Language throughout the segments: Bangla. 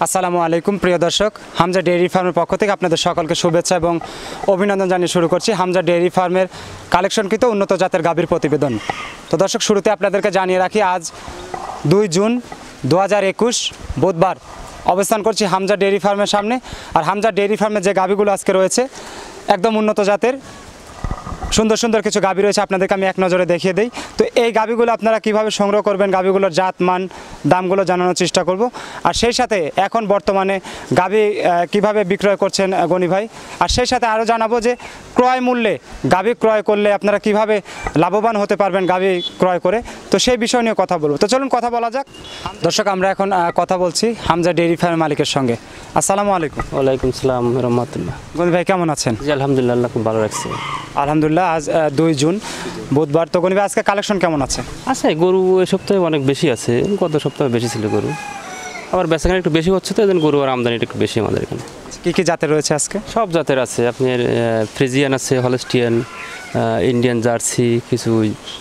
আসসালামু আলাইকুম প্রিয় দর্শক, হামজা ডেইরি ফার্মের পক্ষ থেকে আপনাদের সকলকে শুভেচ্ছা এবং অভিনন্দন জানিয়ে শুরু করছি হামজা ডেইরি ফার্মের কালেকশনকৃত উন্নত জাতের গাভীর প্রতিবেদন। তো দর্শক, শুরুতে আপনাদেরকে জানিয়ে রাখি, আজ 2 জুন 2021 বুধবার অবস্থান করছি হামজা ডেইরি ফার্মের সামনে। আর হামজা ডেইরি ফার্মের যে গাভীগুলো আজকে রয়েছে একদম উন্নত জাতের সুন্দর সুন্দর কিছু গাভী রয়েছে, আপনাদেরকে আমি এক নজরে দেখিয়ে দিই। তো এই গাভীগুলো আপনারা কিভাবে সংগ্রহ করবেন, গাভীগুলোর জাত মান দামগুলো জানানোর চেষ্টা করব। আর সেই সাথে এখন বর্তমানে গাভী কিভাবে বিক্রয় করছেন গনি ভাই, আর সেই সাথে আরও জানাবো যে ক্রয় মূল্যে গাভী ক্রয় করলে আপনারা কিভাবে লাভবান হতে পারবেন গাভী ক্রয় করে, তো সেই বিষয় নিয়ে কথা বলবো। তো চলুন কথা বলা যাক। দর্শক, আমরা এখন কথা বলছি হামজা ডেইরি ফার্মের মালিকের সঙ্গে। আসসালামু আলাইকুম। ওয়ালাইকুম সালাম রহমতুল্লাহ। গনি ভাই কেমন আছেন? জি আলহামদুলিল্লাহ, আল্লাহ খুব ভালো রাখছে। আলহামদুলিল্লাহ। আজ 2 জুন বুধবার। তো গনি ভাই আজকে কালেকশন কেমন আছে? আচ্ছা, গরু এই সপ্তাহে অনেক বেশি আছে, গত সপ্তাহে বেশি ছিল গরু, আবার বেচাকেনা একটু বেশি হচ্ছে, তো এই জন্য গরু আর আমদানিটা একটু বেশি আমাদের এখানে। কী কী জাতের রয়েছে আজকে? সব জাতের আছে, আপনার ফ্রিজিয়ান আছে, হলস্টিয়ান, ইন্ডিয়ান জার্সি, কিছু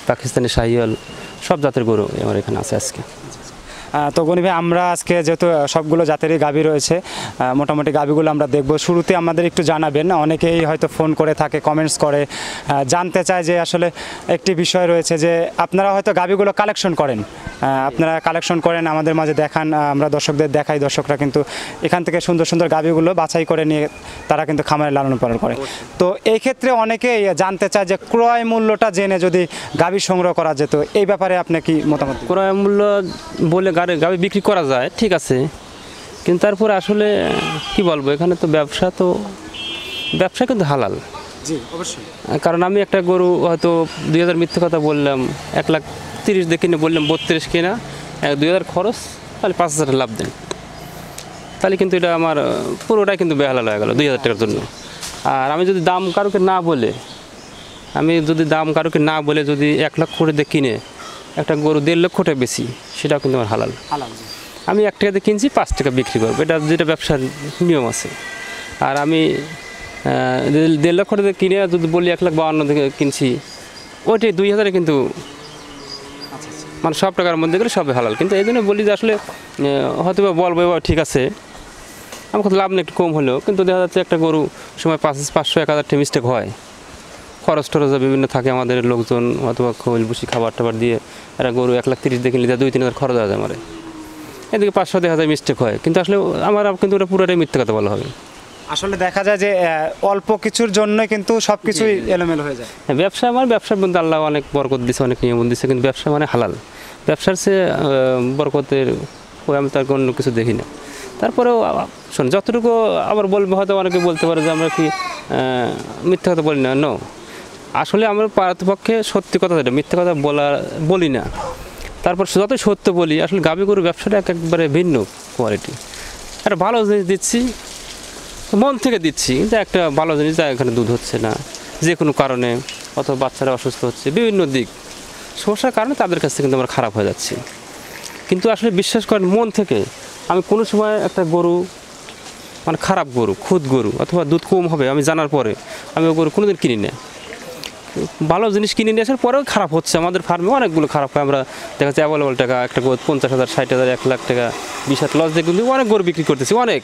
পাকিস্তানি শাহিওয়াল, সব জাতের গরু আমার এখানে আছে আজকে। তো গনি ভাই, আমরা আজকে যেহেতু সবগুলো জাতেরই গাভী রয়েছে, মোটামুটি গাভীগুলো আমরা দেখব। শুরুতে আমাদের একটু জানাবেন, অনেকেই হয়তো ফোন করে থাকে, কমেন্টস করে, জানতে চায় যে আসলে একটি বিষয় রয়েছে যে আপনারা হয়তো গাভীগুলো কালেকশন করেন, আপনারা কালেকশন করেন, আমাদের মাঝে দেখান, আমরা দর্শকদের দেখাই, দর্শকরা কিন্তু এখান থেকে সুন্দর সুন্দর গাভীগুলো বাছাই করে নিয়ে তারা কিন্তু খামারে লালন পালন করে। তো এই ক্ষেত্রে অনেকেই জানতে চায় যে ক্রয় মূল্যটা জেনে যদি গাভী সংগ্রহ করা যেত, এই ব্যাপারে আপনি কি মতামত? ক্রয় মূল্য বলে গাড়ি বিক্রি করা যায়, ঠিক আছে, কিন্তু তারপরে আসলে কি বলবো, এখানে তো ব্যবসা কিন্তু হালাল। জি অবশ্যই। কারণ আমি একটা গরু হয়তো 2000 মিথ্যে কথা বললাম, 1,30,000 দিয়ে কিনে বললাম 32 কেনা, 2000 খরচ, তাহলে 5,000 লাভ দেন, তাহলে কিন্তু এটা আমার পুরোটাই কিন্তু বেহালাল হয়ে গেল 2000 টাকার জন্য। আর আমি যদি দাম কারোকে না বলে যদি 1 লাখ করে দিয়ে কিনে একটা গরু 1.5 লক্ষ টাকা বেশি, সেটাও কিন্তু আমার হালাল। আমি 1 টাকা দিয়ে কিনছি, 5 টাকা বিক্রি করবো, এটা যেটা ব্যবসার নিয়ম আছে। আর আমি 1.5 লক্ষ টাকা কিনে যদি বলি 1,52,000 থেকে কিনছি, ওইটাই 2,000 কিন্তু মানে সব টাকার মধ্যে গেলে সবই হালাল। কিন্তু এই জন্য বলি যে আসলে হয়তো বলবো ঠিক আছে, আমার কত লাভ নেই একটু কম হলেও, কিন্তু দেখা যাচ্ছে একটা গরু সময় 500-1,000 টাকা মিস্টেক হয়, খরচ টরচ বিভিন্ন থাকে আমাদের লোকজন, অথবা খোল বসি খাবার টাবার দিয়ে একটা গরু 1,30,000 দিয়ে কিনলে 2-3,000 খরচ হয়ে যায় আমার, এদিকে 500-1,000 মিস্টেক হয়, কিন্তু আসলে আমার কিন্তু ওটা পুরোটাই মিথ্যে কথা বলা হবে। আসলে দেখা যায় যে অল্প কিছুর জন্যই কিন্তু সব কিছুই এলোমেলো হয়ে যায়। হ্যাঁ, ব্যবসার মধ্যে আল্লাহ অনেক বরকত দিচ্ছে, অনেক নিয়ম দিচ্ছে, কিন্তু ব্যবসা মানে হালাল, ব্যবসার চেয়ে বরকতের আমি তার অন্য কিছু দেখি না। তারপরেও শোন, যতটুকু আবার বলবো, হয়তো অনেকে বলতে পারে যে আমরা কি মিথ্যে কথা বলি না। নো, আসলে আমরা পারতপক্ষে সত্যি কথা, যেটা মিথ্যে কথা বলি না। তারপর যতই সত্য বলি, আসলে গাভী গরুর ব্যবসাটা একবারে ভিন্ন কোয়ালিটি। একটা ভালো জিনিস দিচ্ছি, মন থেকে দিচ্ছি, কিন্তু একটা ভালো জিনিস এখানে দুধ হচ্ছে না যে কোনো কারণে, অথবা বাচ্চারা অসুস্থ হচ্ছে, বিভিন্ন দিক সমস্যার কারণে তাদের কাছ থেকে কিন্তু আমরা খারাপ হয়ে যাচ্ছি। কিন্তু আসলে বিশ্বাস করেন, মন থেকে আমি কোনো সময় একটা গরু মানে খারাপ গরু, খুদ গরু, অথবা দুধ কম হবে আমি জানার পরে আমি ওই গরু কোনোদিন কিনি না। ভালো জিনিস কিনে নিয়ে আসার পরেও খারাপ হচ্ছে, আমাদের ফার্মে অনেকগুলো খারাপ হয়। আমরা দেখা যাচ্ছে অ্যাভেলেবল টাকা একটা গরু 50,000, 60,000, 1 লাখ টাকা, 20,000 লস দিয়ে কিন্তু অনেক গরু বিক্রি করতেছি, অনেক,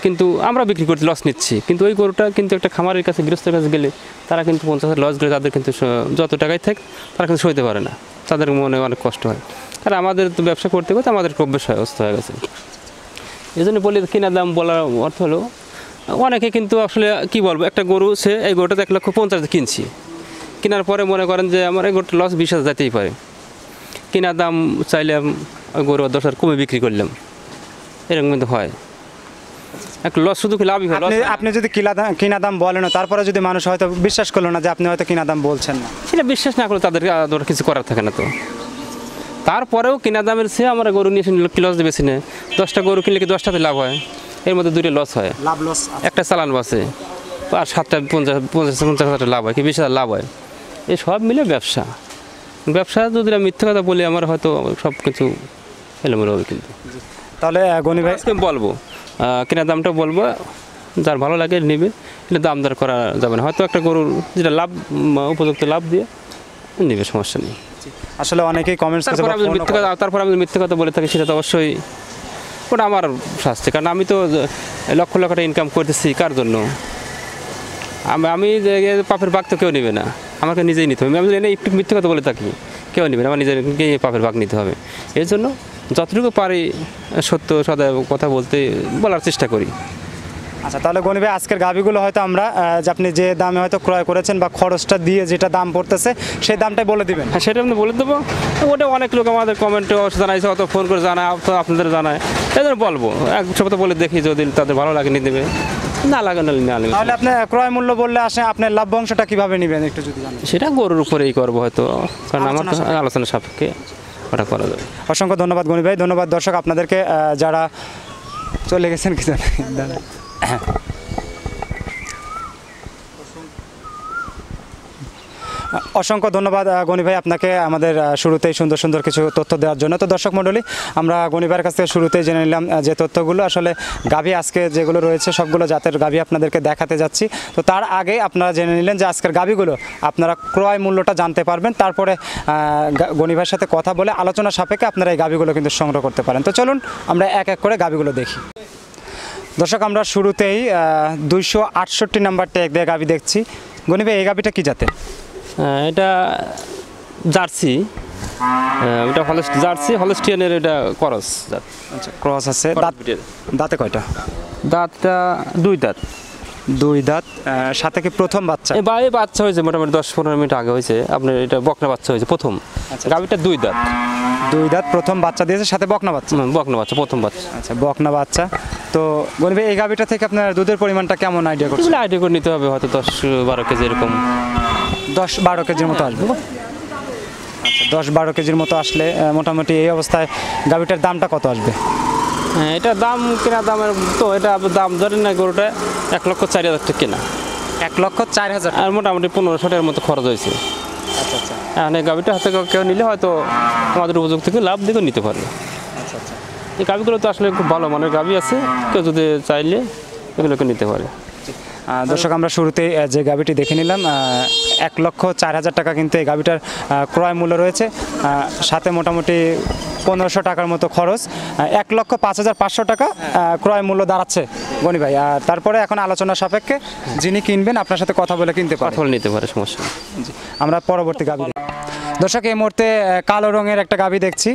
কিন্তু আমরা বিক্রি করতে লস নিচ্ছি। কিন্তু ওই গরুটা কিন্তু একটা খামারের কাছে, গৃহস্থের কাছে গেলে তারা কিন্তু 50,000 লস গেলে তাদের কিন্তু যত টাকায় থাকে তারা কিন্তু সইতে পারে না, তাদের মনে অনেক কষ্ট হয়। আর আমাদের তো ব্যবসা করতে করতে আমাদের অভ্যাস অবস্থা হয়ে গেছে। এই জন্য বলি, কেনার দাম বলার অর্থ হলো, অনেকে কিন্তু আসলে কি বলবো, একটা গরু সে এই গরুটা 1,50,000 কিনছি, কেনার পরে মনে করেন যে আমার এই গরুটা লস 20,000 যেতেই পারে, কেনার দাম চাইলাম ওই গরু 10,000 কমে বিক্রি করলাম, এরকম কিন্তু হয়। একটা লস শুধু লাভই হয়। আপনি যদি কিনা দাম বলেন, তারপরে যদি মানুষ হয়তো বিশ্বাস করলো না যে আপনি হয়তো কিনা দাম বলছেন না, সেটা বিশ্বাস না করলে তাদেরকে কিছু করার থাকে না। তো তারপরেও কিনা দামের চেয়ে আমরা গরু নিয়ে কি লস দেবেছি না, 10টা গরু কিনলে কি 10টাতে লাভ হয়, এর মধ্যে 2টা লস হয়, লাভ লস একটা চালান বাসে, আর 7টা 50,000 লাভ হয়, কি 20,000 লাভ হয়। এই সব মিলে ব্যবসা যদি আমি মিথ্যে কথা বলি, আমার হয়তো সব কিছু এলোমেলো হবে। কিন্তু তাহলে গনি ভাই বলবো, কেনার দামটা বলবো, যার ভালো লাগে নেবে, এটা দাম দর করা যাবে না। হয়তো একটা গরুর যেটা লাভ, উপযুক্ত লাভ দিয়ে নেবে, সমস্যা নেই। আসলে অনেকেই কমেন্টস করে, তারপর আমি মিথ্যে কথা বলে থাকি, সেটা তো অবশ্যই ওটা আমার শাস্তি, কারণ আমি তো লক্ষ লক্ষ টাকা ইনকাম করতেছি কার জন্য? আমি পাপের ভাগ তো কেউ নেবে না, আমাকে নিজেই নিতে হবে। আমি একটু মিথ্যে কথা বলে থাকি, কেউ নেবে না, আমার নিজেকে পাপের ভাগ নিতে হবে। এর জন্য যতটুকু পারি সত্য সদা কথা বলার চেষ্টা করি। আচ্ছা, তাহলে গনি ভাই আজকের গাভিগুলো হয়তো আমরা যে আপনি যে দামে হয়তো ক্রয় করেছেন বা খরচটা দিয়ে যেটা দাম পড়তেছে সেই দামটাই বলে দিবেন। হ্যাঁ, সেটা আপনি বলে দেবো। ওটা অনেক লোক আমাদের কমেন্টে জানাইছে, অত ফোন করে জানায়, তো আপনাদের জানায়, এই জন্য বলবো এক সপ্তাহ বলে দেখি, যদি তাদের ভালো লাগে নিয়ে দেবে, না লাগে না নেবে। তাহলে আপনি ক্রয় মূল্য বললে আসে আপনার লভ্যাংশটা কিভাবে নেবেন একটু যদি জানেন? সেটা গরুর উপরেই করবো হয়তো, কারণ আমার তো আলোচনা সাপেক্ষে ওটা করা যাবে। অসংখ্য ধন্যবাদ গনি ভাই, ধন্যবাদ দর্শক আপনাদেরকে যারা চলে গেছেন কি জানেন। হ্যাঁ, অসংখ্য ধন্যবাদ গনি ভাই আপনাকে আমাদের শুরুতেই সুন্দর সুন্দর কিছু তথ্য দেওয়ার জন্য। তো দর্শক মণ্ডলী, আমরা গনি ভাইয়ের কাছ থেকে শুরুতেই জেনে নিলাম যে তথ্যগুলো আসলে গাভী আজকে যেগুলো রয়েছে সবগুলো জাতের গাভী আপনাদেরকে দেখাতে যাচ্ছি। তো তার আগে আপনারা জেনে নিলেন যে আজকের গাভীগুলো আপনারা ক্রয় মূল্যটা জানতে পারবেন, তারপরে গনি ভাইয়ের সাথে কথা বলে আলোচনা সাপেক্ষে আপনারা এই গাভীগুলো কিন্তু সংগ্রহ করতে পারেন। তো চলুন আমরা এক এক করে গাভীগুলো দেখি। দর্শক, আমরা শুরুতেই 268 নাম্বার ট্যাগ দিয়ে গাভী দেখছি। গনি ভাই, এই গাভীটা কি জাতের? এটা জার্সি, এটা জার্সি হলস্টিয়ানের, এটা ক্রস জাত। আচ্ছা, ক্রস আছে। দাঁতে কয়টা? দাঁতটা দুই দাঁত। দুই দাঁত, সাথে কি প্রথম বাচ্চা? এই বাচ্চা হয়েছে মোটামুটি 10-15 মিনিট আগে হয়েছে, আপনার এটা বকনা বাচ্চা হয়েছে প্রথম। আচ্ছা, গাভীটা দুই দাঁত। দুই দাঁত প্রথম বাচ্চা দিয়েছে, সাথে বকনা বাচ্চা। বকনা বাচ্চা, প্রথম বাচ্চা। আচ্ছা, বকনা বাচ্চা। তো গনি ভাই, এই গাভীটা থেকে আপনার দুধের পরিমাণটা কেমন আইডিয়া করছেন? আইডিয়া করে নিতে হবে, হয়তো 10-12 কেজি এরকম। 10-12 কেজির মতো আসবে। আচ্ছা, 10-12 কেজির মতো আসলে মোটামুটি এই অবস্থায় গাভীটার দামটা কত আসবে? হ্যাঁ, এটা দাম কেনা দামের তো, এটা দাম ধরেন না, গরুটা 1,04,000 টাকা কেনা। 1,04,000 আর মোটামুটি 1500 টাকার মতো খরচ হয়েছে। আচ্ছা আচ্ছা। এখন এই গাভীটা হাতে কেউ নিলে হয়তো আমাদের উপযুক্ত থেকে লাভ দিকেও নিতে পারবে। আচ্ছা আচ্ছা। এই গাভীগুলো তো আসলে খুব ভালো মানের গাভী আছে, কেউ যদি চাইলে এগুলোকে নিতে পারে। দর্শক, আমরা শুরুতেই যে গাভীটি দেখে নিলাম, 1,04,000 টাকা কিন্তু এই গাভীটার ক্রয় মূল্য রয়েছে, সাথে মোটামুটি 1500 টাকার মতো খরচ, 1,05,500 টাকা ক্রয় মূল্য দাঁড়াচ্ছে গনি ভাই। আর তারপরে এখন আলোচনা সাপেক্ষে যিনি কিনবেন আপনার সাথে কথা বলে কিনতে পারেন, কথা বলে নিতে পারে, সমস্যা নেই। আমরা পরবর্তী গাভী। দর্শক, এই মুহূর্তে কালো রঙের একটা গাভী দেখছি,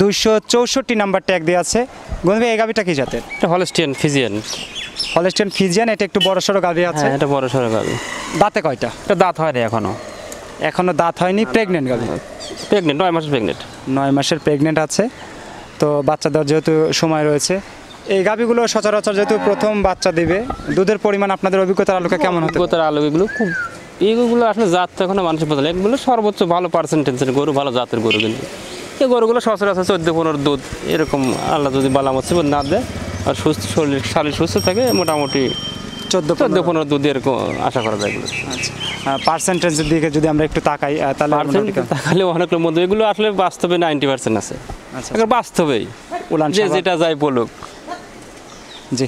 264 নাম্বার ট্যাগ দেওয়া আছে। গনি ভাই, এই গাভীটা কি জাতের? এটা হলস্টিয়ান ফিজিয়ান। হলস্টিয়ান ফিজিয়ান, এটা একটু বড় সড়ো গাভী আছে। হ্যাঁ, এটা বড় সড়ো গাভী। দাঁতে কয়টা? এটা দাঁত হয়নি এখনো দাঁত হয়নি, প্রেগনেন্ট গাভী। প্রেগনেন্ট, 9 মাসের প্রেগনেন্ট। 9 মাসের প্রেগনেন্ট আছে, তো বাচ্চা দেওয়ার যেহেতু সময় রয়েছে। এই গাভীগুলো সচরাচর যেহেতু প্রথম বাচ্চা দিবে, দুধের পরিমাণ আপনাদের অভিজ্ঞতার আলোকে কেমন হতে? অভিজ্ঞতার আলোকে এগুলো খুব, এইগুলো আসলে জাত তো এখনো মানুষের বদলে, এগুলো সর্বোচ্চ ভালো পার্সেন্টেজের গরু, ভালো জাতের গরু। কিন্তু এই গরুগুলো সচরাচর 14-15 দুধ এরকম, আল্লাহ যদি বালা মুসিবত না দেয় আর সুস্থ শরীর সুস্থ থাকে, মোটামুটি 14-15 দুধ এরকম আশা করা যায়। আচ্ছা, পার্সেন্টেজের দিকে যদি আমরা একটু তাকাই তাহলে তাহলে অনেক মধ্যে এগুলো আসলে বাস্তবে 90% আছে। আচ্ছা, বাস্তবেই যে যেটা যাই বলুক। জি,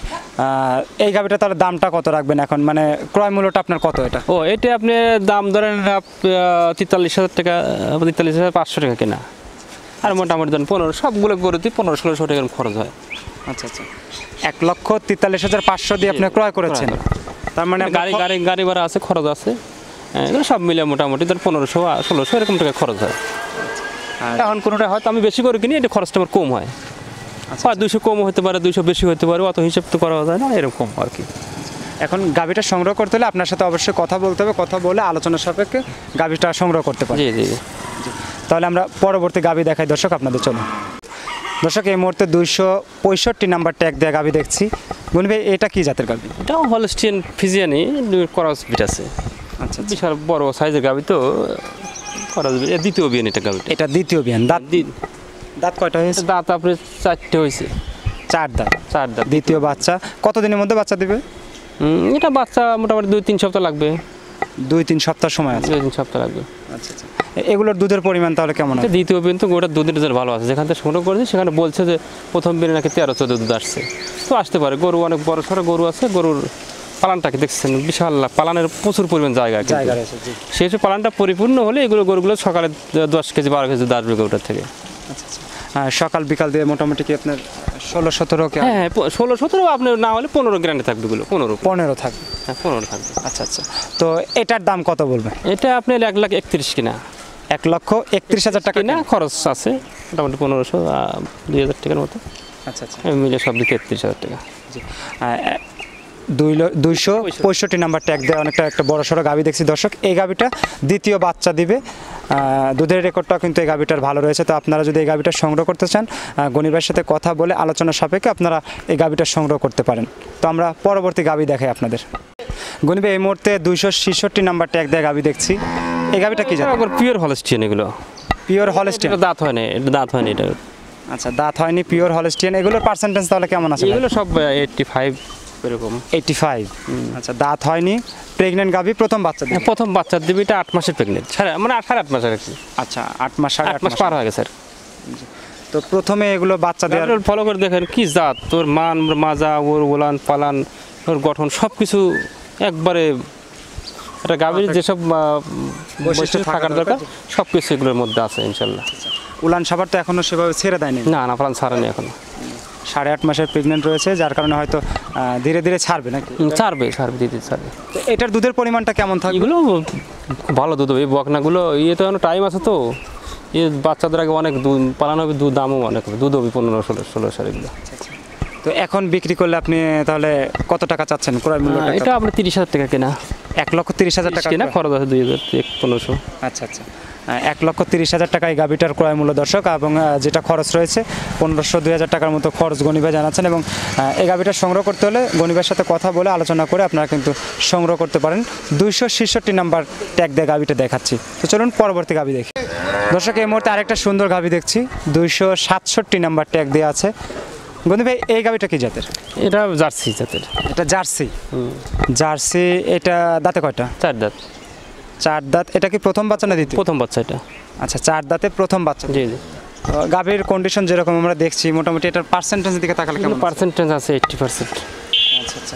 এই গাভীটা তাহলে দামটা কত রাখবেন এখন, মানে ক্রয় মূল্যটা আপনার কত? এটা আপনি দাম ধরেন 43,000 টাকা, 43,500 টাকা কেনা, আর মোটামুটি ধরেন 15, সবগুলো গরুতে 1500-1600 টাকার খরচ হয়। আচ্ছা আচ্ছা, 1,43,500 দিয়ে আপনি ক্রয় করেছেন, তার মানে গাড়ি ভাড়া আছে, খরচ আছে, এগুলো সব মিলে মোটামুটি ধর 1500-1600 এরকম টাকা খরচ হয়। এখন কোনোটা হয়তো আমি বেশি করে কিনি, এটা খরচটা আমার কম হয়, 200 কম হতে পারে, 200 বেশি হতে পারে, অত হিসাব তো করা যায় না, এরকম আর কি। এখন গাভীটা সংগ্রহ করতে হলে আপনার সাথে অবশ্যই কথা বলতে হবে, কথা বলে আলোচনা সাপেক্ষে গাভীটা সংগ্রহ করতে পারি। জি জি জি। তাহলে আমরা পরবর্তী গাভী দেখাই দর্শক আপনাদের। চলো দর্শক, এই মুহূর্তে 265 নাম্বার ট্যাগ দেওয়া গাভী দেখছি। গনি ভাই, এটা কি জাতের গাভী? এটাও হলস্টিয়ান ফিজিয়ানি, ক্রস বিট আছে। আচ্ছা, বিশাল বড় সাইজের গাভী তো, ক্রস বিট, দ্বিতীয় বিয়ান এটা গাভী। এটা দ্বিতীয় বিয়ান। দাঁত কয়টা হয়েছে? দাঁত আপনার 4টে হয়েছে। 4 দাঁত। 4 দাঁত। দ্বিতীয় বাচ্চা কতদিনের মধ্যে বাচ্চা দিবে? এটা বাচ্চা মোটামুটি 2-3 সপ্তাহ লাগবে। 2-3 সপ্তাহ সময় আছে। 2-3 সপ্তাহ লাগবে। আচ্ছা আচ্ছা, এগুলোর দুধের পরিমাণ তাহলে কেমন আছে? দ্বিতীয় বিয়ান তো গোটা দুধের রেজাল্ট ভালো আছে, যেখান থেকে সংগ্রহ করেছে সেখানে বলছে যে প্রথম বিয়ানে নাকি 13-14 দুধ আসছে, তো আসতে পারে। গরু অনেক বড় সড়ো গরু আছে, গরুর পালানটাকে দেখছেন বিশাল, পালানের প্রচুর পরিমাণ জায়গা রয়েছে। সেই পালানটা পরিপূর্ণ হলে এগুলো গরুগুলো সকালে 10 কেজি 12 কেজি দুধ আসবে গরুটার থেকে। আচ্ছা আচ্ছা, সকাল বিকাল দিয়ে মোটামুটি কি আপনার 16-17 কি? হ্যাঁ 16-17 আপনার না হলে 15 গ্রান্ডে থাকবে এগুলো 15 থাকবে। হ্যাঁ 15 থাকবে। আচ্ছা আচ্ছা, তো এটার দাম কত বলবেন? এটা আপনার 1,31,000 কিনা। 1,31,000 টাকা কিনা, খরচ আছে মোটামুটি 1500-2000 টাকার মতো। আচ্ছা আচ্ছা, মিলে সব দিকে 31,000 টাকা। 265 নাম্বার ট্যাগ দেওয়া অনেকটা একটা বড় সড়ো গাভি দেখছি দর্শক। এই গাভিটা দ্বিতীয় বাচ্চা দিবে, দুধের রেকর্ডটাও কিন্তু এই গাভিটার ভালো রয়েছে। তো আপনারা যদি এই গাভিটা সংগ্রহ করতে চান, গণিবের সাথে কথা বলে আলোচনা সাপেক্ষে আপনারা এই গাভিটা সংগ্রহ করতে পারেন। তো আমরা পরবর্তী গাভি দেখাই আপনাদের। গণিবে এই মুহূর্তে 266 নাম্বার ট্যাগ দেওয়া গাভি দেখছি। এই গাভিটা কি জানেন? পিওর হলস্টিয়ান এগুলো। পিওর হলস্টিয়ান, দাঁত হয় না, এটা দাঁত হয়নি এটা। আচ্ছা, দাঁত হয়নি, পিওর হলস্টিয়ান। এগুলোর পার্সেন্টেজ তাহলে কেমন আছে? এগুলো সব 85 এরকম। 85। আচ্ছা, দাঁত হয়নি, প্রেগনেন্ট গাভি, প্রথম বাচ্চা দিবে। প্রথম বাচ্চা দিবে, এটা 8 মাসের প্রেগনেন্ট, মানে 8.5 মাস আর কি। আচ্ছা, 8 মাস, 8 মাস পার হয়ে গেছে স্যার। তো প্রথমে এগুলো বাচ্চা দেওয়ার ফলো করে দেখেন কি জাত, তোর মান মাজা, ওর ওলান পালান, ওর গঠন সব কিছু একবারে একটা গাভীর যেসব বৈশিষ্ট্য থাকার দরকার সব কিছু এগুলোর মধ্যে আছে ইনশাল্লাহ। উলান সাবার তো এখনো সেভাবে ছেড়ে দেয়নি? না না, পালান ছাড়েনি এখনো। 8.5 মাসের প্রেগনেন্ট রয়েছে, যার কারণে হয়তো ধীরে ধীরে ছাড়বে নাকি? ছাড়বে দিদি ছাড়বে। তো এটার দুধের পরিমাণটা কেমন থাকবে? এগুলো খুব ভালো দুধ হবে, এই বকনাগুলো ইয়ে তো টাইম আছে তো, এই বাচ্চাদের আগে অনেক দুধ পালানো হবে, দুধ দামও অনেক হবে, দুধ হবে 15-16 এগুলো। তো এখন বিক্রি করলে আপনি তাহলে কত টাকা চাচ্ছেন ক্রয় মূল্য? এটা আপনার 30,000 টাকা কেনা। 1,30,000 টাকা কেনা, খরচ আছে 2,000-1,500। আচ্ছা আচ্ছা, 1,30,000 টাকা এই গাভিটার ক্রয় মূল্য দর্শক, এবং যেটা খরচ রয়েছে 1500-2000 টাকার মতো খরচ গণিবা জানাচ্ছেন। এবং এই গাভিটা সংগ্রহ করতে হলে গণিবের সাথে কথা বলে আলোচনা করে আপনারা কিন্তু সংগ্রহ করতে পারেন। 266 নাম্বার ট্যাগ দিয়ে গাভিটা দেখাচ্ছি। তো চলুন পরবর্তী গাভি দেখি দর্শক। এই মুহূর্তে আরেকটা সুন্দর গাভি দেখছি, 267 নাম্বার ট্যাগ দেওয়া আছে। গণি ভাই, এই গাভিটা কি জাতের? এটা জার্সি জাতের। এটা জার্সি? জার্সি। এটা দাঁতে কয়টা? 4 দাঁত। 4 দাঁত। এটা কি প্রথম বাচ্চা না দ্বিতীয়? প্রথম বাচ্চা এটা। আচ্ছা, 4 দাঁতে প্রথম বাচ্চা। জি জি। গাভীর কন্ডিশন যেরকম আমরা দেখছি, মোটামুটি এটার পার্সেন্টেজের দিকে তাকালে কেমন? পার্সেন্টেজ আছে 80%। আচ্ছা আচ্ছা,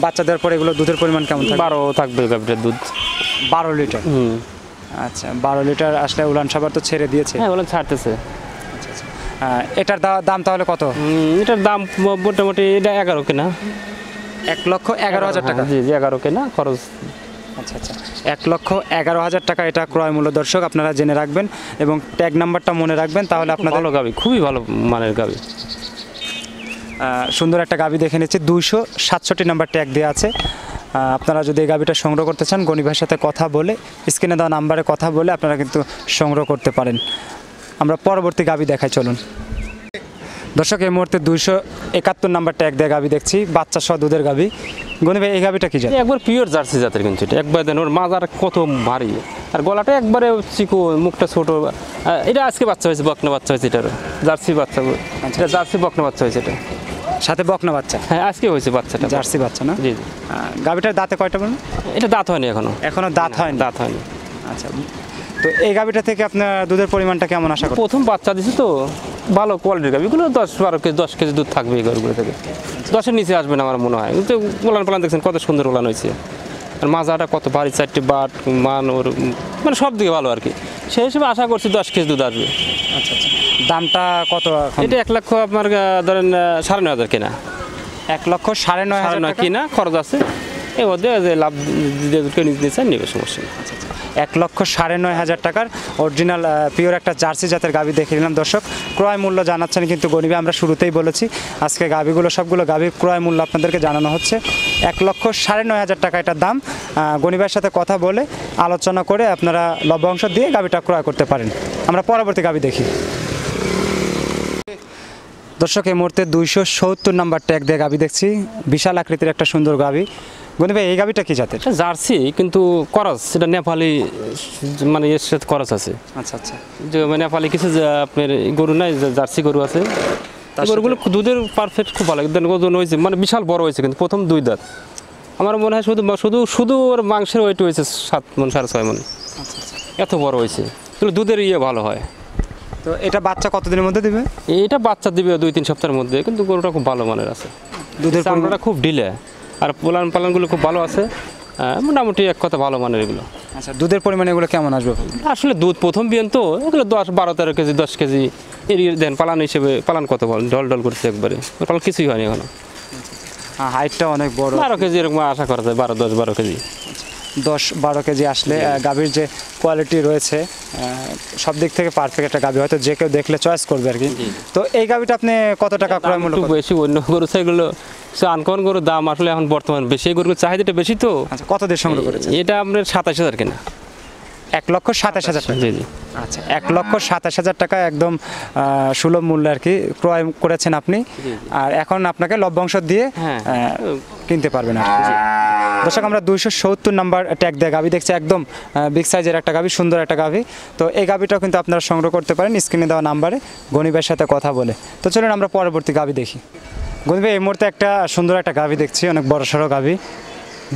বাচ্চা দেওয়ার পরে এগুলো দুধের পরিমাণ কেমন থাকবে? 12 থাকবে গাভীটার দুধ। 12 লিটার? আচ্ছা, 12 লিটার আসলে উলান সাবার তো ছেড়ে দিয়েছে? হ্যাঁ, উলান ছাড়তেছে। আচ্ছা আচ্ছা, এটার দাম তাহলে কত? এটার দাম মোটামুটি এটা 11 কেনা। 1,11,000 টাকা? জি জি, 11 কেনা, খরচ। আচ্ছা আচ্ছা, 1,11,000 টাকা এটা ক্রয় মূল্য দর্শক, আপনারা জেনে রাখবেন এবং ট্যাগ নাম্বারটা মনে রাখবেন, তাহলে আপনাদের ভালো গাভী, খুবই ভালো মানের গাভী। সুন্দর একটা গাভী দেখে নিচ্ছি, 267 নাম্বার ট্যাগ দেওয়া আছে। আপনারা যদি এই গাভীটা সংগ্রহ করতে চান, গণিবের সাথে কথা বলে, স্ক্রিনে দেওয়া নাম্বারে কথা বলে আপনারা কিন্তু সংগ্রহ করতে পারেন। আমরা পরবর্তী গাভী দেখাই, চলুন দর্শক। এই মুহূর্তে 271 নাম্বার ট্যাগ দেওয়া গাভী দেখছি, বাচ্চা সহ দুধের গাভী। গণি ভাই, এই গাভীটা কি জাত? একবার পিওর জার্সি জাতের কিন্তু এটা, একবার দেন, ওর মাজার কত ভারী, আর গলাটা একবারে চিকো, মুখটা ছোট। এটা আজকে বাচ্চা হয়েছে, বকনা বাচ্চা হয়েছে, এটার জার্সি বাচ্চা। এটা জার্সি বকনা বাচ্চা হয়েছে, এটা সাথে বকনা বাচ্চা? হ্যাঁ, আজকে হয়েছে বাচ্চাটা, জার্সি বাচ্চা না? জি জি। গাভীটার দাঁতে কয়টা বলুন? এটা দাঁত হয়নি এখনো দাঁত হয়নি? দাঁত হয়নি। আচ্ছা, তো এই গাভীটা থেকে আপনার দুধের পরিমাণটা কেমন আশা করেন? প্রথম বাচ্চা দিছে তো, ভালো কোয়ালিটির গাভী, এগুলো 10-12 কেজি 10 কেজি দুধ থাকবে এই গরুগুলো থেকে। 10-এর নিচে আসবে না আমার মনে হয়। কিন্তু ওলান পালান দেখছেন কত সুন্দর ওলান হয়েছে, আর মাজাটা কত ভারী, 4টি বাট মান, ওর মানে সব দিকে ভালো আর কি। সেই হিসেবে আশা করছি 10 কেজি দুধ আসবে। আচ্ছা আচ্ছা, দামটা কত এখন? এটা 1 লক্ষ আপনার ধরেন 9,500 কেনা। 1,9,500 কিনা, খরচ আছে এর মধ্যে, যে লাভ নিতে চান নেবে, সমস্যা নেই। 1,9,500 টাকার অরিজিনাল পিওর একটা জার্সি জাতের গাভী দেখে নিলাম দর্শক। ক্রয় মূল্য জানাচ্ছেন কিন্তু গণিবে, আমরা শুরুতেই বলেছি আজকে গাভীগুলো সবগুলো গাভীর ক্রয় মূল্য আপনাদেরকে জানানো হচ্ছে 1,9,500 টাকা এটার দাম। গণিবের সাথে কথা বলে আলোচনা করে আপনারা লভ্যাংশ দিয়ে গাভীটা ক্রয় করতে পারেন। আমরা পরবর্তী গাভী দেখি দর্শক। এই মুহূর্তে 270 নাম্বার ট্যাগ দিয়ে গাভী দেখছি, বিশাল আকৃতির একটা সুন্দর গাভী। গণি ভাই, এই গাভীটা কি জাতের? জার্সি, কিন্তু করস, সেটা নেপালি, মানে এর সাথে করস আছে। আচ্ছা আচ্ছা, যে নেপালি কিছু আপনার গরু নাই, জার্সি গরু আছে, গরুগুলো দুধের পারফেক্ট, খুব ভালো ওজন হয়েছে, মানে বিশাল বড় হয়েছে, কিন্তু প্রথম 2 দাঁত। আমার মনে হয় শুধু ওর মাংসের ওয়েট হয়েছে 7 মণ 6.5 মণ, এত বড় হয়েছে। দুধের ভালো হয়। তো এটা বাচ্চা কতদিনের মধ্যে দিবে? এটা বাচ্চা দিবে 2-3 সপ্তাহের মধ্যে, কিন্তু গরুটা খুব ভালো মানের আছে, দুধের পরিমাণটা খুব ঢিলে, আর পালানগুলো খুব ভালো আছে, মোটামুটি এক কথা ভালো মানের এগুলো। আচ্ছা, দুধের পরিমাণ এগুলো কেমন আসবে? আসলে দুধ প্রথম বিয়ান তো এগুলো 10, 12, 13 কেজি 10 কেজি এর দেন পালান হিসেবে পালান কত বল ডল ডল করছে একবারে পালান কিছুই হয়নি এখনো। হাইটটা অনেক বড়, 12 কেজি এরকম আশা করা যায়, 12 কেজি 10-12 কেজি আসলে গাভীর যে কোয়ালিটি রয়েছে সব দিক থেকে পারফেক্ট একটা গাভী, হয়তো যে কেউ দেখলে চয়েস করবে আর কি। তো এই গাভীটা আপনি কত টাকা ক্রয় মূল্য? একটু বেশি, অন্য গরু সেগুলো আনকমন গরুর দাম আসলে এখন বর্তমান বেশি, এই গরুর চাহিদাটা বেশি তো। আচ্ছা, কত দিয়ে সংগ্রহ করেছেন? এটা আপনার 27,000 কেনা। 1,27,000 টাকা? জি জি। আচ্ছা, 1,27,000 টাকা একদম সুলভ মূল্যে আর কি ক্রয় করেছেন আপনি, আর এখন আপনাকে লভ্যাংশ দিয়ে কিনতে পারবেন আর কি। দর্শক, আমরা 270 নাম্বার ট্যাগ দেওয়া গাভী দেখছি, একদম বিগ সাইজের একটা গাভী, সুন্দর একটা গাভী। তো এই গাভীটাও কিন্তু আপনারা সংগ্রহ করতে পারেন স্ক্রিনে দেওয়া নাম্বারে গনি ভাইয়ের সাথে কথা বলে। তো চলুন আমরা পরবর্তী গাভী দেখি। গনি ভাই, এই মুহূর্তে একটা সুন্দর একটা গাভী দেখছি, অনেক বড় সড়ো গাভী,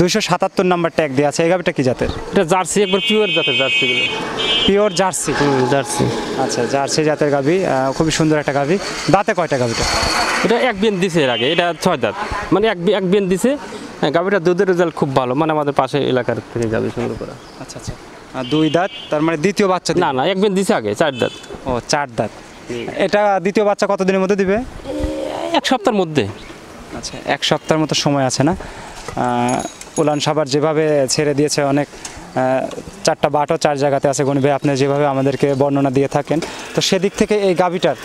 277 নাম্বার ট্যাগ দেওয়া আছে। এই গাভীটা কি জাতের? এটা জার্সি, একবার পিওর জাতের জার্সিগুলো। Pure jersey? জার্সি। আচ্ছা, জার্সি জাতের গাভী, খুবই সুন্দর একটা গাভী। দাঁতে কয়টা গাভীটা? এটা এক বিয়ান দিছে এর আগে, এটা 6 দাঁত, মানে এক বিয়ান দিছে। গাভীটা দুধের রেজাল্ট খুব ভালো, মানে আমাদের পাশে এলাকার থেকে গাভী সংগ্রহ করা। আচ্ছা আচ্ছা, 2 দাঁত, তার মানে দ্বিতীয় বাচ্চা? না, এক বিয়ান দিছে আগে, 4 দাঁত। ও, 4 দাঁত। এটা দ্বিতীয় বাচ্চা কতদিনের মধ্যে দিবে? 1 সপ্তাহের মধ্যে। আচ্ছা, 1 সপ্তাহের মতো সময় আছে না? উলান সাবার যেভাবে ছেড়ে দিয়েছে, অনেক 4টা বাটও 4 জায়গাতে আছে গনি ভাই, আপনি যেভাবে আমাদেরকে বর্ণনা দিয়ে থাকেন, তো সেদিক থেকে এই গাভীটার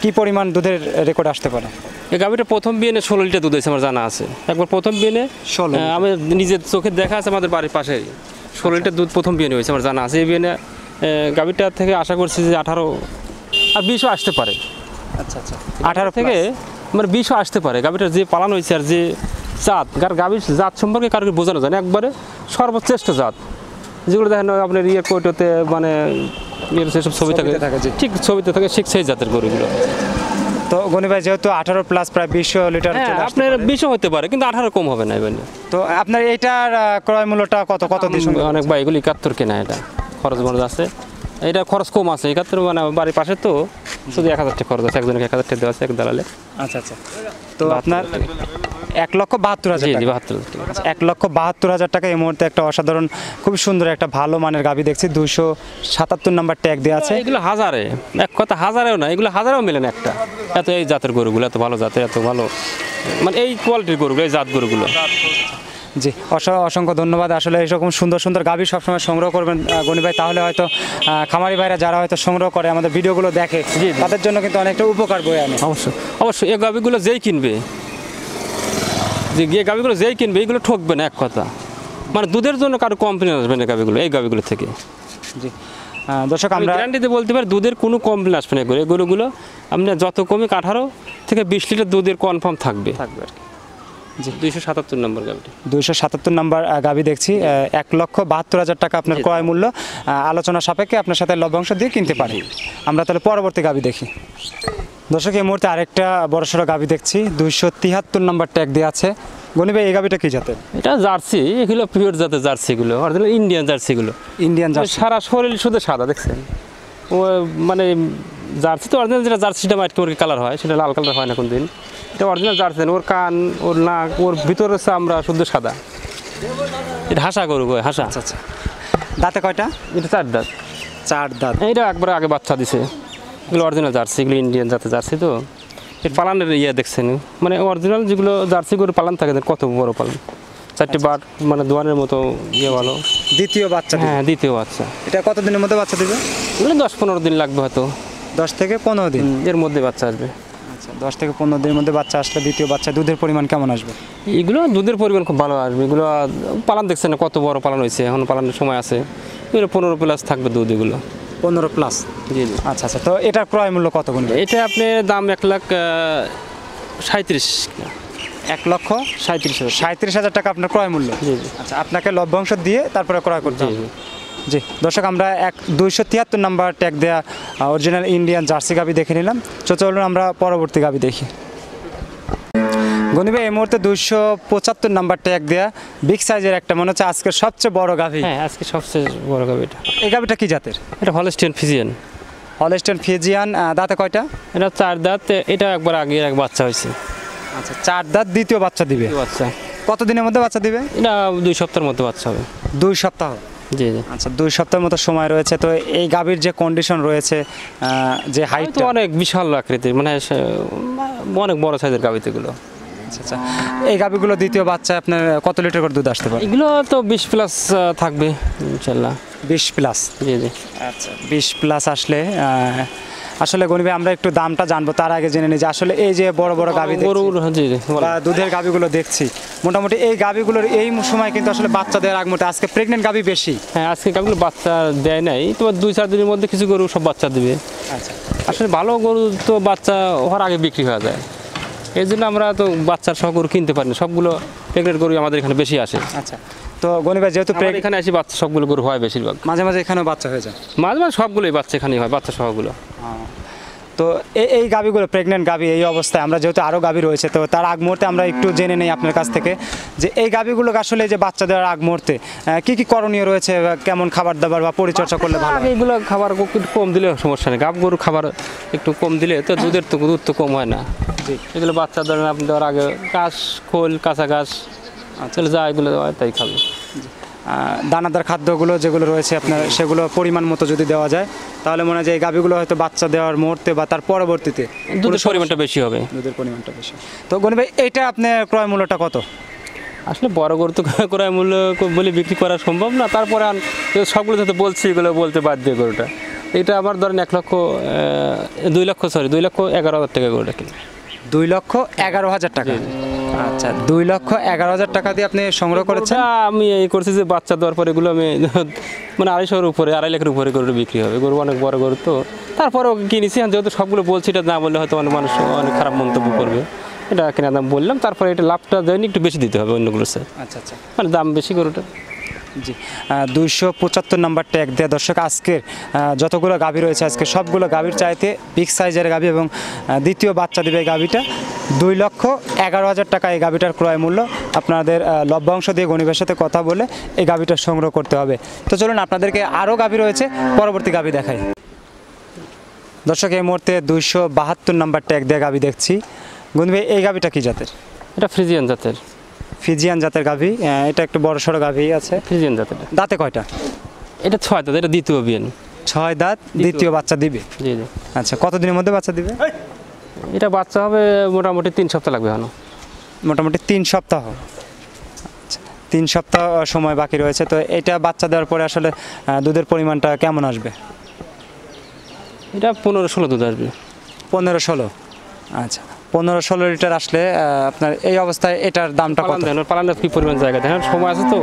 কি পরিমাণ দুধের রেকর্ড আসতে পারে? এই গাভীটা প্রথম বিয়ানে 16 লিটার দুধ হয়েছে আমার জানা আছে। একবার প্রথম বিয়ানে 16, আমি নিজের চোখে দেখা আছে, আমাদের বাড়ির পাশে 16 লিটার দুধ প্রথম বিয়ানে হয়েছে আমার জানা আছে। এই বিয়ানে গাভীটা থেকে আশা করছি যে 18 আর 20ও আসতে পারে। আচ্ছা আচ্ছা, 18 থেকে মানে 20ও আসতে পারে। গাভীটার যে পালন হয়েছে আর যে জাত, গাভীর জাত সম্পর্কে কারোর বোঝানো যায় না, একবারে সর্বশ্রেষ্ঠ জাত, যেগুলো দেখেন আপনার কোটোতে মানে সেসব ছবি থাকে, ঠিক ছবিতে থাকে, ঠিক সেই জাতের গরুগুলো। তো গনি ভাই, যেহেতু 18 প্লাস প্রায় 20 লিটার, আপনার 20ও হতে পারে, কিন্তু 18 কম হবে না এবার। তো আপনার এইটার ক্রয় মূল্যটা কত দিয়ে? অনেক ভাই এগুলো 71 কেনা, এটা খরচ মরচ আছে, এটা খরচ কম আছে 71, মানে বাড়ির পাশে তো শুধু 1000 টাকা খরচ আছে, একজনকে 1000 টাকা দেওয়া আছে এক দালালে। আচ্ছা আচ্ছা, তো আপনার 1,72,000 টাকা? 1,72,000 টাকা এই মুহূর্তে একটা অসাধারণ, খুব সুন্দর একটা ভালো মানের গাভী দেখছি, 277 নাম্বার ট্যাগ দেওয়া আছে। এগুলো হাজারে, এক কথা হাজারেও না, এগুলো হাজারেও মেলে না একটা, এত এই জাতের গরুগুলো এত ভালো জাতের, এত ভালো মানে এই কোয়ালিটির গরুগুলো, এই জাত গরুগুলো। জি, অসংখ্য ধন্যবাদ। আসলে এইরকম সুন্দর সুন্দর গাভী সবসময় সংগ্রহ করবেন গনি ভাই, তাহলে হয়তো খামারি ভাইরা যারা হয়তো সংগ্রহ করে, আমাদের ভিডিওগুলো দেখে, তাদের জন্য কিন্তু অনেকটা উপকার বয়ে আনে। অবশ্যই এই গাভীগুলো যেই কিনবে, যে গাভীগুলো যেই কিনবে এইগুলো ঠকবে না, এক কথা, মানে দুধের জন্য কারো কমপ্লেন আসবে না গাভীগুলো, এই গাভীগুলো থেকে। জি দর্শক, আমরা গ্যারান্টিতে বলতে পারি দুধের কোনো কমপ্লেন আসবে না, এই গরুগুলো আপনার যত কমে 18 থেকে 20 লিটার দুধের কনফার্ম থাকবে আর কি। জি, 277 নম্বর গাভী, 277 নাম্বার গাভী দেখছি, 1,72,000 টাকা আপনার ক্রয় মূল্য, আলোচনা সাপেক্ষে আপনার সাথে লভ্যাংশ দিয়ে কিনতে পারি। আমরা তাহলে পরবর্তী গাভী দেখি। দর্শক, এই মুহূর্তে আরেকটা বড়সড় গাভী দেখছি, 273 নাম্বার ট্যাগ দেওয়া আছে। গনি ভাই, এই গাভীটা কি জাতের? এটা জার্সি, এগুলো পিওর জাতের জার্সিগুলো, অরিজিনাল ইন্ডিয়ান জার্সিগুলো। ইন্ডিয়ান জার্সি, সারা শরীর শুধু সাদা দেখছেন, ও মানে জার্সি তো অরিজিনাল, যেটা জার্সিটা মাইট করে কালার হয়, সেটা লাল কালার হয় না কোন দিন, এটা অরিজিনাল জার্সি। ওর কান, ওর নাক, ওর ভিতরে আমরা শুধু সাদা, এটা হাসা গরু, হাসা। আচ্ছা আচ্ছা, দাঁতে কয়টা? এটা 4 দাঁত। 4 দাঁত। এইটা একবার আগে বাচ্চা দিছে, এগুলো অরিজিনাল জার্সি, এগুলো ইন্ডিয়ান জাতের জার্সি। তো এর পালানের দেখছেন, মানে অরিজিনাল যেগুলো জার্সি গরু পালান থাকে, কত বড় পালান, 4টে বাট, মানে দোয়ানের মতো ভালো। দ্বিতীয় বাচ্চা? হ্যাঁ, দ্বিতীয় বাচ্চা। এটা কতদিনের মধ্যে বাচ্চা দিবে? এগুলো 10-15 দিন লাগবে, হয়তো 10 থেকে 15 দিন এর মধ্যে বাচ্চা আসবে। আচ্ছা, 10 থেকে 15 দিনের মধ্যে বাচ্চা আসলে দ্বিতীয় বাচ্চা দুধের পরিমাণ কেমন আসবে? এগুলো দুধের পরিমাণ খুব ভালো আসবে, এগুলো পালান দেখছেন না কত বড় পালান হয়েছে, এখন পালানোর সময় আছে, এগুলো 15 প্লাস থাকবে দুধ, এগুলো 15 প্লাস। জি জি। আচ্ছা আচ্ছা, তো এটার ক্রয় মূল্য কত গুণ? এটা আপনার দাম 1,37,000। 1,37,000 টাকা আপনার ক্রয় মূল্য? জি জি। আচ্ছা, আপনাকে লভ্যাংশ দিয়ে তারপরে ক্রয় করতে হবে? জি দর্শক, আমরা 273 নাম্বার ট্যাগ দেয়া অরিজিনাল ইন্ডিয়ান জার্সি গাভী দেখে নিলাম। চলুন আমরা পরবর্তী গাভী দেখি। গনি ভাই, এই মুহূর্তে 275 নাম্বার ট্যাগ দেয়া বিগ সাইজের একটা, মনে হচ্ছে আজকের সবচেয়ে বড় গাভী। হ্যাঁ, আজকে সবচেয়ে বড় গাভী এটা। এই গাভীটা কি জাতের? এটা হলস্টিয়ান ফ্রিজিয়ান। হলস্টিয়ান ফ্রিজিয়ান, দাঁতে কয়টা? এটা 4 দাঁত, এটা একবার আগে এক বাচ্চা হয়েছে। আচ্ছা, 4 দাঁত, দ্বিতীয় বাচ্চা দিবে। বাচ্চা কতদিনের মধ্যে বাচ্চা দিবে? এটা 2 সপ্তাহের মধ্যে বাচ্চা হবে। 2 সপ্তাহ? জি জি। আচ্ছা 2 সপ্তাহের মতো সময় রয়েছে, তো এই গাভীর যে কন্ডিশন রয়েছে, যে হাইট তো অনেক বিশাল আকৃতির, মানে অনেক বড় সাইজের গাভী এগুলো। আচ্ছা আচ্ছা, এই গাভীগুলো দ্বিতীয় বাচ্চা আপনার কত লিটার করে দুধ আসতে পারে? এগুলো তো 20 প্লাস থাকবে ইনশাল্লাহ। 20 প্লাস? জি জি। আচ্ছা 20 প্লাস আসলে আসলে গণিবে আমরা একটু দামটা জানবো, তার আগে জেনে নিই যে আসলে এই যে বড় বড় গাভী গরুর, জি জি, বা দুধের গাভীগুলো দেখছি, মোটামুটি এই গাভীগুলোর এই সময় কিন্তু আসলে বাচ্চা দেওয়ার আগ মুহূর্তে আজকে প্রেগনেন্ট গাভী বেশি। হ্যাঁ, আজকে গাভীগুলো বাচ্চা দেয় নাই, তোমার 2-4 দিনের মধ্যে কিছু গরু সব বাচ্চা দিবে। আচ্ছা আসলে ভালো গরু তো বাচ্চা হওয়ার আগে বিক্রি হয়ে যায়, এই জন্য আমরা তো বাচ্চার সহ গরু কিনতে পারি না, সবগুলো প্রেগনেন্ট গরু আমাদের এখানে বেশি আসে। আচ্ছা, তো গণিবা যেহেতু এখানে আসি বাচ্চা সবগুলো গরু হয় বেশিরভাগ, মাঝে মাঝে এখানেও বাচ্চা হয়ে যায়, মাঝে মাঝে সবগুলোই বাচ্চা এখানেই হয়, বাচ্চা সহগুলো। তো এই গাভীগুলো প্রেগনেন্ট গাভী এই অবস্থায়, আমরা যেহেতু আরও গাভী রয়েছে, তো তার আগ মুহূর্তে আমরা একটু জেনে নেই আপনার কাছ থেকে যে এই গাভীগুলোকে আসলে যে বাচ্চা দেওয়ার আগ মুহূর্তে কী কী করণীয় রয়েছে, বা কেমন খাবার দাবার বা পরিচর্যা করলে ভালো হয়? এগুলো খাবার একটু কম দিলে সমস্যা নেই, গাভ গরু খাবার একটু কম দিলে তো দুধের তো দুধ তো কম হয় না। এগুলো বাচ্চা ধরেন আপনি দেওয়ার আগে ঘাস, খোল, কাঁচা ঘাস চলে যা এগুলো দেওয়া হয় তাই খাবে। দানাদার খাদ্যগুলো যেগুলো রয়েছে আপনার, সেগুলো পরিমাণ মতো যদি দেওয়া যায় তাহলে মনে হয় যে এই গাভীগুলো হয়তো বাচ্চা দেওয়ার মুহূর্তে বা তার পরবর্তীতে দুধের পরিমাণটা বেশি হবে। দুধের পরিমাণটা বেশি। তো গনি ভাই, এইটা আপনার ক্রয় মূল্যটা কত? আসলে বড় গরু তো ক্রয় মূল্য বলে বিক্রি করা সম্ভব না, তারপরে সবগুলো যাতে বলছি এগুলো বলতে বাধ্য গরুটা। এটা আবার ধরেন 2,11,000 টাকা গরুটা কিনে। 2,11,000 টাকা? আচ্ছা, 2,11,000 টাকা দিয়ে আপনি সংগ্রহ করেছেন? আমি এই করছি যে বাচ্চা দেওয়ার পরে এগুলো আমি মানে 250,000 উপরে, 2.5 লাখের উপরে গরুটা বিক্রি হবে। গরু অনেক বড় গরু তো, তারপরেও কিনেছি, যেহেতু সবগুলো বলছি, এটা না বললে হয়তো অনেক মানুষ অনেক খারাপ মন্তব্য করবে, এটা কেনা দাম বললাম। তারপরে এটা লাভটা দেয়নি, একটু বেশি দিতে হবে অন্যগুলোর সাথে। আচ্ছা আচ্ছা, মানে দাম বেশি গরুটা। জি, 275 নাম্বার ট্যাগ দেওয়া। দর্শক, আজকের যতগুলো গাভী রয়েছে, আজকে সবগুলো গাভীর চাইতে বিগ সাইজের গাভী, এবং দ্বিতীয় বাচ্চা দেবে এই গাভীটা। 2,11,000 টাকা এই গাভীটার ক্রয় মূল্য। আপনাদের লভ্যাংশ দিয়ে গণিবের সাথে কথা বলে এই গাভীটা সংগ্রহ করতে হবে। তো চলুন, আপনাদেরকে আরও গাভী রয়েছে, পরবর্তী গাভী দেখাই। দর্শক, এই মুহূর্তে 272 নাম্বার ট্যাগ দেওয়া গাভী দেখছি। গণিবে, এই গাভীটা কি জাতের? এটা ফ্রিজিয়ান জাতের। ফিজিয়ান জাতের গাভী, এটা একটু বড় সড়ো গাভী আছে। ফ্রিজিয়ান জাতের। দাঁতে কয়টা? এটা 6 দাঁত, এটা দ্বিতীয় বিয়ান। 6 দাঁত, দ্বিতীয় বাচ্চা দিবে? জি জি। আচ্ছা, কতদিনের মধ্যে বাচ্চা দিবে? এটা বাচ্চা হবে মোটামুটি 3 সপ্তাহ লাগবে এখনো। মোটামুটি 3 সপ্তাহ। আচ্ছা, 3 সপ্তাহ সময় বাকি রয়েছে। তো এটা বাচ্চা দেওয়ার পরে আসলে দুধের পরিমাণটা কেমন আসবে? এটা 15-16 দুধ আসবে। 15-16? আচ্ছা, 15-16 লিটার আসলে আপনার এই অবস্থায় এটার দামটা কত? পালানের কি পরিমাণ জায়গা দেখেন, সময় আছে তো,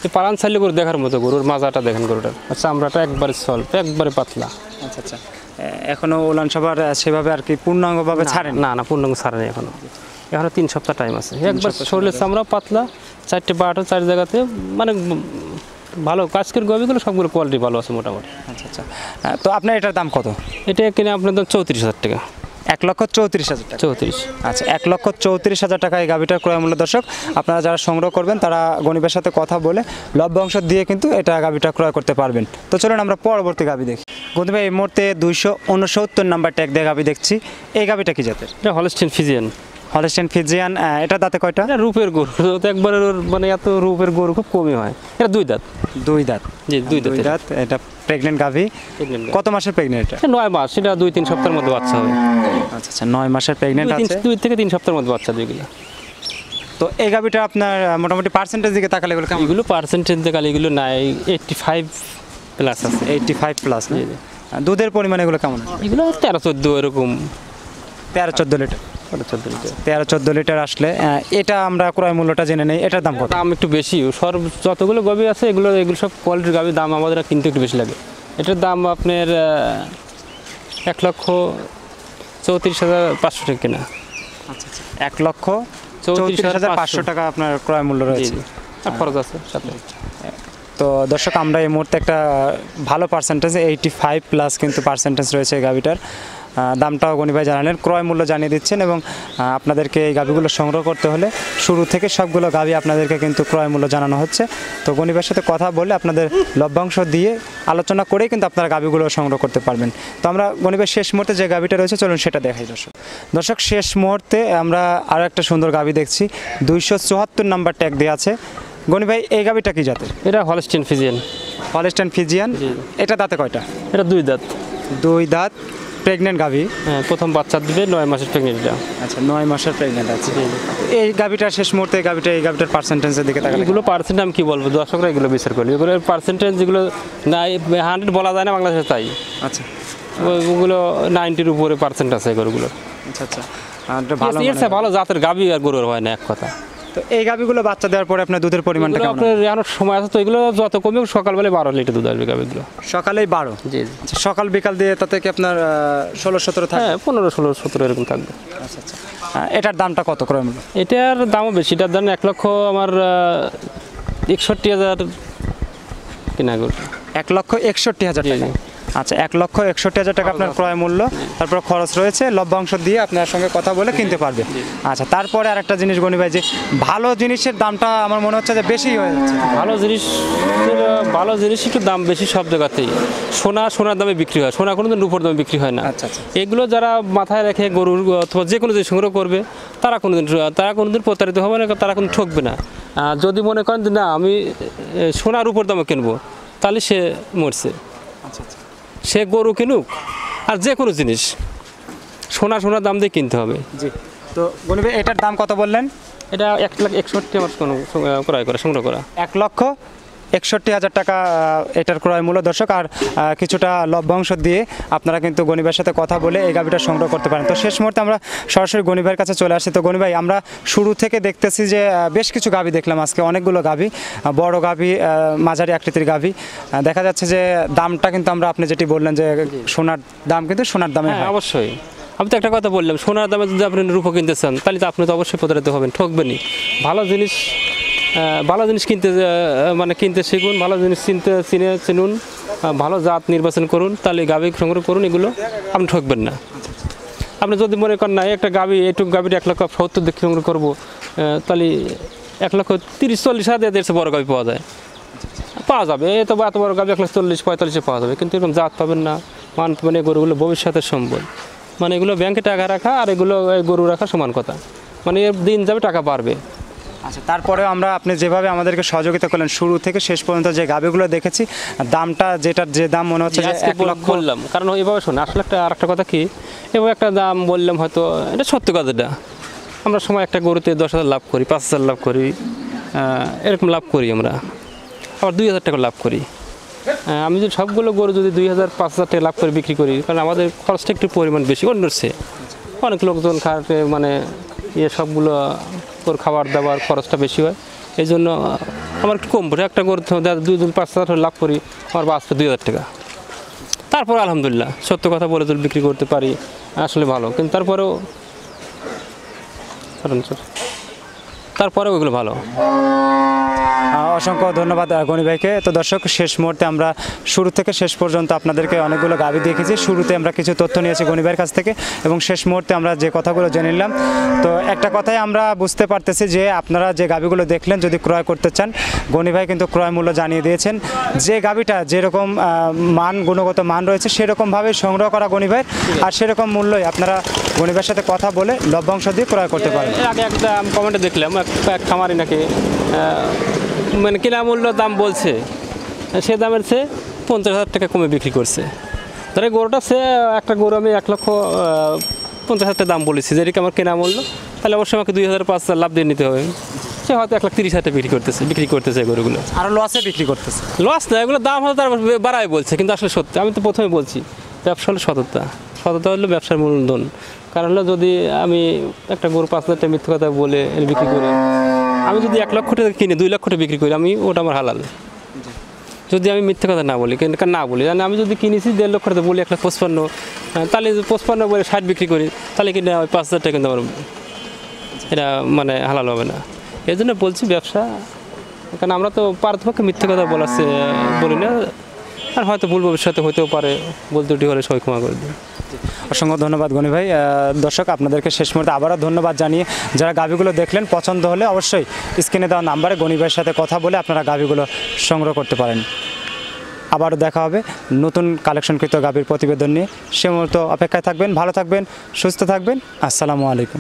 এই পালান চাইলে গরু দেখার মতো, গরুর মাজাটা দেখেন গরুটার, চামড়াটা একবারে সল্প, একবারে পাতলা। আচ্ছা আচ্ছা, এখনো উলান সবার সেভাবে আর কি পূর্ণাঙ্গভাবে ছাড়েন? না, পূর্ণাঙ্গ ছাড়েনি এখনো। 3 সপ্তাহ টাইম আছে। একবার শরীরের চামড়া পাতলা, 4টে 12টা 4 জায়গাতে, মানে ভালো কাজকের গরুগুলো সবগুলো কোয়ালিটি ভালো আছে মোটামুটি। আচ্ছা আচ্ছা, তো আপনার এটার দাম কত? এটা কিনে আপনার দাম 34,000 টাকা। 1,34,000 টাকা? 34। আচ্ছা, 1,34,000 টাকা এই গাভীটার ক্রয় মূল্য। দর্শক, আপনারা যারা সংগ্রহ করবেন তারা গণিবের সাথে কথা বলে লভ্যাংশ দিয়ে কিন্তু এটা গাভীটা ক্রয় করতে পারবেন। তো চলুন আমরা পরবর্তী গাভী দেখি। গণিবে, এই মুহূর্তে 269 নাম্বার ট্যাগ দিয়ে গাভী দেখছি। এই গাভীটা কি জাতের? এটা হলস্টেইন ফিজিয়ান। হলস্টেইন ফিজিয়ান, এটা দাঁতে কয়টা? এটা রূপের গরু, তো একবারে মানে এত রূপের গরু খুব কমই হয়। এটা 2 দাঁত। 2 দাঁত? জি, 2 দাঁত। এটা প্রেগনেন্ট গাভী? কত মাসের প্রেগনেন্ট? 9 মাস। এটা 2-3 সপ্তাহের মধ্যে বাচ্চা হবে। আচ্ছা আচ্ছা, 9 মাসের প্রেগনেন্ট আছে। 2 থেকে 3 সপ্তাহের মধ্যে বাচ্চা দেবে এগুলো। তো এই গাভীটা আপনার মোটামুটি পার্সেন্টেজ দিকে তাকালে এগুলো কেমন? এগুলো পার্সেন্টেজ দেখালে এগুলো নাই, 85 প্লাস আছে। 85 প্লাস? দুধের পরিমাণ এগুলো কেমন? এগুলো 13-14 এরকম। 13-14 লিটার? 13-14 লিটার আসলে এটা আমরা ক্রয় মূল্যটা জেনে নেই। এটার দাম কত? দাম একটু বেশি। যতগুলো গাভী আছে এগুলো সব কোয়ালিটির গাভীর দাম আমাদের কিনতে একটু বেশি লাগে। এটার দাম আপনার 1,34,500 টাকা কেনা। আচ্ছা আচ্ছা, 1,34,500 টাকা আপনার ক্রয় মূল্য রয়েছে। আর খরচ আছে সাথে। তো দর্শক, আমরা এই মুহূর্তে একটা ভালো পার্সেন্টেজ, 85 প্লাস কিন্তু পার্সেন্টেজ রয়েছে এই গাভীটার। দামটাও গনি ভাই জানালেন, ক্রয় মূল্য জানিয়ে দিচ্ছেন, এবং আপনাদেরকে এই গাভীগুলো সংগ্রহ করতে হলে শুরু থেকে সবগুলো গাভী আপনাদেরকে কিন্তু ক্রয় মূল্য জানানো হচ্ছে। তো গনি ভাইয়ের সাথে কথা বলে আপনাদের লভ্যাংশ দিয়ে আলোচনা করেই কিন্তু আপনারা গাভীগুলো সংগ্রহ করতে পারবেন। তো আমরা গনি ভাই শেষ মুহূর্তে যে গাভীটা রয়েছে, চলুন সেটা দেখাই। দর্শক, শেষ মুহূর্তে আমরা আরও একটা সুন্দর গাভী দেখছি। 274 নাম্বার ট্যাগ দেওয়া আছে। গনি ভাই, এই গাভীটা কি জাতের? এটা হলস্টেইন ফিজিয়ান। Holstein Friesian. জি। এটা দাঁতে কয়টা? এটা 2 দাঁত। 2 দাঁত, প্রেগনেন্ট গাভী। হ্যাঁ, প্রথম বাচ্চা দিবে 9 মাসের প্রেগনেন্টটা। আচ্ছা, 9 মাসের প্রেগনেন্ট আছে। এই গাভীটার শেষ মুহূর্তে এই গাভীটার পার্সেন্টেজের দিকে তাকালে এগুলো পার্সেন্ট আমি কি বলবো, দর্শকরা এগুলো বিচার করবে। এগুলোর পার্সেন্টেজ যেগুলো নাই 100 বলা যায় না বাংলাদেশে, তাই আচ্ছা ওগুলো 90-র উপরে পার্সেন্ট আছে গরুগুলো। আচ্ছা আচ্ছা, আর ভালো এর চেয়ে ভালো জাতের গাভী আর গরুর হয় না, এক কথা। তো এই গাভীগুলো বাচ্চা দেওয়ার পরে আপনার দুধের পরিমাণটা এগুলো কেমন? আপনার এখনো সময় আছে তো, এগুলো যত কমে সকালবেলা 12 লিটার দুধ আসবে গাভীগুলো। সকালেই 12? জি জি। আচ্ছা, সকাল বিকাল দিয়ে তাতে কি আপনার 16-17 থাকে? হ্যাঁ, 15, 16, 17 এরকম থাকবে। আচ্ছা আচ্ছা, এটার দামটা কত ক্রয় মূল্য? এটার দামও বেশি, এটার দাম 1 লক্ষ আমার 61,000 কিনা গরু। 1,61,000 টাকা। আচ্ছা, 1,61,000 টাকা আপনার ক্রয় মূল্য, তারপর খরচ রয়েছে, লভ্যাংশ দিয়ে আপনার সঙ্গে কথা বলে কিনতে পারবে। আচ্ছা, তারপরে আরেকটা জিনিস গনি ভাই, যে ভালো জিনিসের দামটা আমার মনে হচ্ছে যে বেশি হয়ে যাচ্ছে। ভালো জিনিস একটু দাম বেশি সব জায়গাতেই। সোনার দামে বিক্রি হয়, সোনা কোনোদিন রূপোর দামে বিক্রি হয় না। আচ্ছা আচ্ছা, এগুলো যারা মাথায় রেখে গরুর অথবা যে কোনো জিনিস সংগ্রহ করবে তারা কোনোদিন প্রতারিত হবে না, তারা কোনো ঠকবে না। যদি মনে করেন যে না আমি সোনার উপর দামে কিনবো, তাহলে সে মরছে। আচ্ছা আচ্ছা, সে গরু কিনুক আর যে কোনো জিনিস সোনার দাম দিয়ে কিনতে হবে। জি। তো গনি ভাই, এটার দাম কত বললেন? এটা 1,61,000 আমার ক্রয় করা, সংগ্রহ করা। 1,61,000 টাকা এটার ক্রয় মূল্য দর্শক। আর কিছুটা লভ্যাংশ দিয়ে আপনারা কিন্তু গনিভাইয়ের সাথে কথা বলে এই গাভীটা সংগ্রহ করতে পারেন। তো শেষ মুহূর্তে আমরা সরাসরি গনিভাইয়ের কাছে চলে আসি। তো গনি ভাই, আমরা শুরু থেকে দেখতেছি যে বেশ কিছু গাভী দেখলাম আজকে, অনেকগুলো গাভী, বড় গাভী, মাঝারি আকৃতির গাভী। দেখা যাচ্ছে যে দামটা কিন্তু আপনি যেটি বললেন যে সোনার দাম কিন্তু সোনার দামে হয়। অবশ্যই, আমি তো একটা কথা বললাম, সোনার দামে যদি আপনি রূপো কিনতে চান তাহলে তো আপনি তো অবশ্যই প্রতারিত হবেন, ঠকবেনই। ভালো জিনিস কিনতে শিখুন, ভালো জিনিস চিনুন, ভালো জাত নির্বাচন করুন, তাহলে গাভী সংগ্রহ করুন, এগুলো আপনি ঠকবেন না। আপনি যদি মনে করেন না একটা এইটুকু গাভীর 1,70,000 দেখে সংগ্রহ করবো, তাহলে 1,30,000-40,000 দেড়শো বড় গাভী পাওয়া যাবে, এত বড় গাভী 1,40,000-45,000 পাওয়া যাবে, কিন্তু এরকম জাত পাবেন না। মানে গরুগুলো ভবিষ্যতের সম্বল, মানে এগুলো ব্যাংকে টাকা রাখা আর এগুলো গরু রাখা সমান কথা, মানে এর দিন যাবে টাকা বাড়বে। আচ্ছা, তারপরেও আপনি যেভাবে আমাদেরকে সহযোগিতা করলেন শুরু থেকে শেষ পর্যন্ত, যে গাভীগুলো দেখেছি, দামটা যে দাম মনে হচ্ছে যে 1 লক্ষ বললাম, কারণ এভাবে শোন আসলে আরেকটা কথা কি, এভাবে একটা দাম বললাম হয়তো এটা সত্য কথাটা, আমরা সময় একটা গরুতে 10,000 লাভ করি, 5,000 লাভ করি, এরকম লাভ করি আমরা, আবার 2,000 টাকা লাভ করি। আমি যদি সবগুলো গরু যদি 2,000-5,000 টাকা লাভ করে বিক্রি করি, কারণ আমাদের খরচটা একটু পরিমাণ বেশি, অন্য চেয়ে অনেক লোকজন খাটে, মানে সবগুলো তোর খাবার দাবার খরচটা বেশি হয়, এই জন্য আমার একটু কম পড়ে। একটা গরু 2,000-5,000 লাভ করি, আমার বাঁচবে 2,000 টাকা। তারপর আলহামদুলিল্লাহ সত্য কথা বলে যদি বিক্রি করতে পারি আসলে ভালো, কিন্তু তারপরেও ওইগুলো ভালো। অসংখ্য ধন্যবাদ গনি ভাইকে। তো দর্শক, শেষ মুহূর্তে আমরা শুরু থেকে শেষ পর্যন্ত আপনাদেরকে অনেকগুলো গাভী দেখেছি। শুরুতে আমরা কিছু তথ্য নিয়েছি গনি ভাইয়ের কাছ থেকে, এবং শেষ মুহূর্তে আমরা যে কথাগুলো জেনে নিলাম। তো একটা কথাই আমরা বুঝতে পারতেছি যে আপনারা যে গাভীগুলো দেখলেন, যদি ক্রয় করতে চান, গনি ভাই কিন্তু ক্রয় মূল্য জানিয়ে দিয়েছেন। যে গাভীটা যেরকম গুণগত মান রয়েছে সেরকমভাবে সংগ্রহ করা গনি ভাই, আর সেরকম মূল্যই আপনারা গনি ভাইয়ের সাথে কথা বলে লভ্যাংশ দিয়ে ক্রয় করতে পারেন। এর আগে একটা কমেন্টে দেখলাম এক খামারি নাকি মানে কেনা মূল্য দাম বলছে, সে দামের চেয়ে 50,000 টাকা কমে বিক্রি করছে। ধরে গরুটা একটা গরু আমি 1,50,000 টাকা দাম বলেছি, যেদিকে আমার কেনা মূল্য, তাহলে অবশ্যই আমাকে 2,000-5,000 লাভ দিয়ে নিতে হবে। সে হয়তো 1,30,000 টাকা বিক্রি করতেছে গরুগুলো, আর লসে বিক্রি করতেছে। লস না, এগুলো দাম হয়তো তার বাড়ায় বলছে, কিন্তু আসলে সত্যি। আমি তো প্রথমে বলছি ব্যবসা হলো সততা হলো ব্যবসার মূলধন। কারণ হলো যদি আমি একটা গরু 5,000 টাকা মিথ্যে কথা বলে বিক্রি করি, আমি যদি 1 লক্ষ টাকা কিনে 2 লক্ষ টাকা বিক্রি করি, ওটা আমার হালাল। যদি আমি মিথ্যে কথা না বলি, আমি যদি কিনেছি 1.5 লক্ষ টাকা বলি 1,55,000, তাহলে 55 বলে 60 বিক্রি করি, তাহলে কিন্তু 5,000 টাকা কিন্তু আমার এটা মানে হালাল হবে না। এই জন্য বলছি ব্যবসা, কারণ আমরা তো পারতপক্ষে মিথ্যে কথা বলি না, আর হয়তো ভুল ভবিষ্যতে হতেও পারে, বলতে হলে সবাই ক্ষমা করে দিন। অসংখ্য ধন্যবাদ গনি ভাই। দর্শক, আপনাদেরকে শেষ মুহূর্তে আবারও ধন্যবাদ জানিয়ে, যারা গাভীগুলো দেখলেন, পছন্দ হলে অবশ্যই স্ক্রিনে দেওয়া নাম্বারে গনি ভাইয়ের সাথে কথা বলে আপনারা গাভীগুলো সংগ্রহ করতে পারেন। আবারও দেখা হবে নতুন কালেকশনকৃত গাভীর প্রতিবেদন নিয়ে। সে মুহূর্তে অপেক্ষায় থাকবেন, ভালো থাকবেন, সুস্থ থাকবেন। আসসালামু আলাইকুম।